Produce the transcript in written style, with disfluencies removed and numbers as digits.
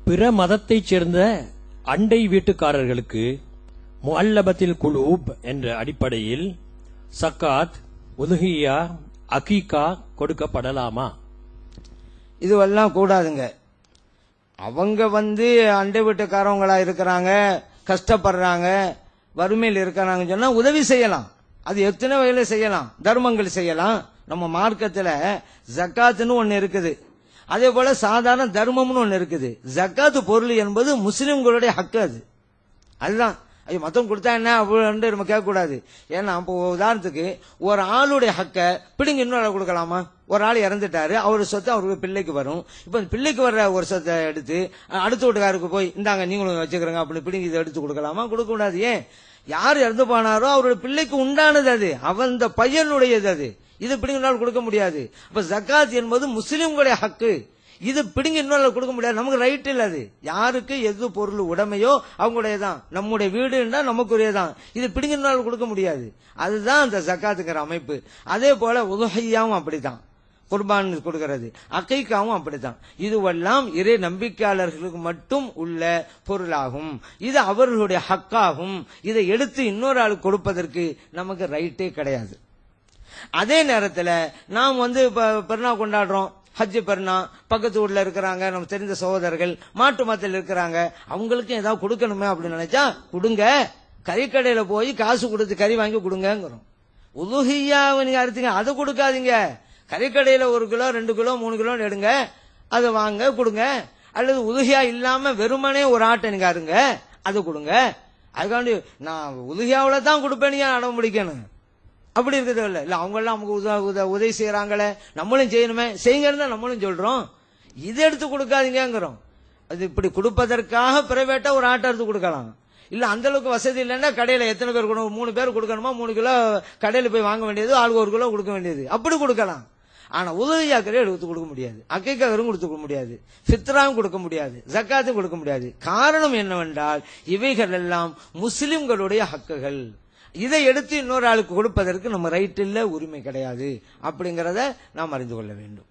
பிற மதத்தைச் சேர்ந்த அண்டை வீட்டுக்காரர்களுக்கு முஅல்லபத்தில் குலூப் என்ற அடிப்படையில் சக்காத், உதுஹியா, அகீகா கொடுக்கப்படலாமா? இதுவெல்லாம் கூடாதுங்க. அவங்க அண்டை வீட்டுக்காரவங்களா இருக்கிறாங்க, கஷ்டப்படுறாங்க, வறுமையில் இருக்கிறாங்கன்னு சொன்னா உதவி செய்யலாம். அது எத்தனை வகையில செய்யலாம், தர்மங்கள் செய்யலாம். நம்ம மார்க்கத்துல ஜக்காத்துன்னு ஒன்னு இருக்குது, அதே போல சாதாரண தர்மம்னு ஒன்னு இருக்குது. ஜக்காத்து பொருள் என்பது முஸ்லிம்களுடைய ஹக்கு. அதுதான். ஐயோ மொத்தம் கொடுத்தா என்ன அப்படின்னு நம்ம கேட்க கூடாது. ஏன்னா இப்போ உதாரணத்துக்கு ஒரு ஆளுடைய ஹக்க பிடிங்க இன்னொரு கொடுக்கலாமா? ஒரு ஆள் இறந்துட்டாரு, அவரு சொத்து அவருக்கு பிள்ளைக்கு வரும். இப்ப பிள்ளைக்கு வர்ற ஒரு சொத்தை எடுத்து அடுத்த வீட்டுக்காருக்கு போய் இந்தாங்க நீங்களும் வச்சுக்கிறங்க அப்படின்னு பிடிங்க இதை எடுத்து கொடுக்கலாமா? கொடுக்க கூடாது. ஏன்? யார் இறந்து போனாரோ அவருடைய பிள்ளைக்கு உண்டானது, அது அவன் பையனுடையது. அது இது பிடிங்கினாலும் கொடுக்க முடியாது. அப்ப ஜக்காத் என்பது முஸ்லிம்களுடைய ஹக்கு. இது பிடிங்க இன்னொரு கொடுக்க முடியாது, நமக்கு ரைட் இல்ல. அது யாருக்கு எது பொருள் உடைமையோ அவங்களுடையதான். நம்முடைய வீடுன்னா நமக்குரியதான். இது பிடிங்க இன்னொரு கொடுக்க முடியாது. அதுதான் அந்த ஜக்காத்துங்கிற அமைப்பு. அதே போல உதுஹியாவும் அப்படித்தான், குர்பான் கொடுக்கிறது, அகீகாவும் அப்படித்தான். இதுவெல்லாம் இறை நம்பிக்கையாளர்களுக்கு மட்டும் உள்ள பொருளாகும். இது அவர்களுடைய ஹக்காகும். இதை எடுத்து இன்னொரு ஆளுக்கு கொடுப்பதற்கு நமக்கு ரைட்டே கிடையாது. அதே நேரத்தில் நாம் பெருநா கொண்டாடுறோம், ஹஜ் பெருநா, பக்கத்து ஊர்ல இருக்கிறாங்க நம்ம தெரிந்த சகோதரர்கள் மாட்டு மரத்தில் இருக்கிறாங்க, அவங்களுக்கும் ஏதாவது கொடுக்கணுமே அப்படின்னு நினைச்சா கொடுங்க. கறிக்கடையில போய் காசு கொடுத்து கறி வாங்கி கொடுங்கிறோம். உதுஹியாவை நீங்க அறுத்தீங்க, அதை கொடுக்காதீங்க. கறிக்கடையில 1 கிலோ 2 கிலோ 3 கிலோ எடுங்க, அதை வாங்க கொடுங்க. அல்லது உதுஹியா இல்லாம வெறுமனே ஒரு ஆட்டை நீங்க அருங்க, அதை கொடுங்க. அதுக்காண்டி நான் உதுஹியாவில தான் கொடுப்பேன் அடம் பிடிக்கணும் அப்படி இருக்கிறது இல்ல. இல்ல அவங்க எல்லாம் நமக்கு உதவி செய்யறாங்களே, நம்மளும் செய்யணுமே, செய்யுங்க நம்மளும் சொல்றோம். இதை எடுத்து கொடுக்காதீங்கிறோம். அது இப்படி கொடுப்பதற்காக பிரைவேட்டா ஒரு ஆட்டை எடுத்து கொடுக்கலாம். இல்ல அந்த அளவுக்கு வசதி இல்லைன்னா கடையில எத்தனை பேர் கொடுக்கணும், 3 பேர் கொடுக்கணுமா, 3 கிலோ கடையில போய் வாங்க வேண்டியது, ஆளுக்கு 1 கிலோ கொடுக்க வேண்டியது, அப்படி கொடுக்கலாம். ஆனா உதவியாக்கரே எடுத்து கொடுக்க முடியாது, அக்கைக்காரும் கொடுக்க முடியாது, ஃபித்ராவும் கொடுக்க முடியாது, ஜக்காத்தும் கொடுக்க முடியாது. காரணம் என்னவென்றால் இவைகள் எல்லாம் முஸ்லிம்களுடைய ஹக்குகள். இதை எடுத்து இன்னொரு ஆளுக்கு கொடுப்பதற்கு நம்ம ரைட் இல்ல, உரிமை கிடையாது. அப்படிங்கறத நாம் அறிந்து கொள்ள வேண்டும்.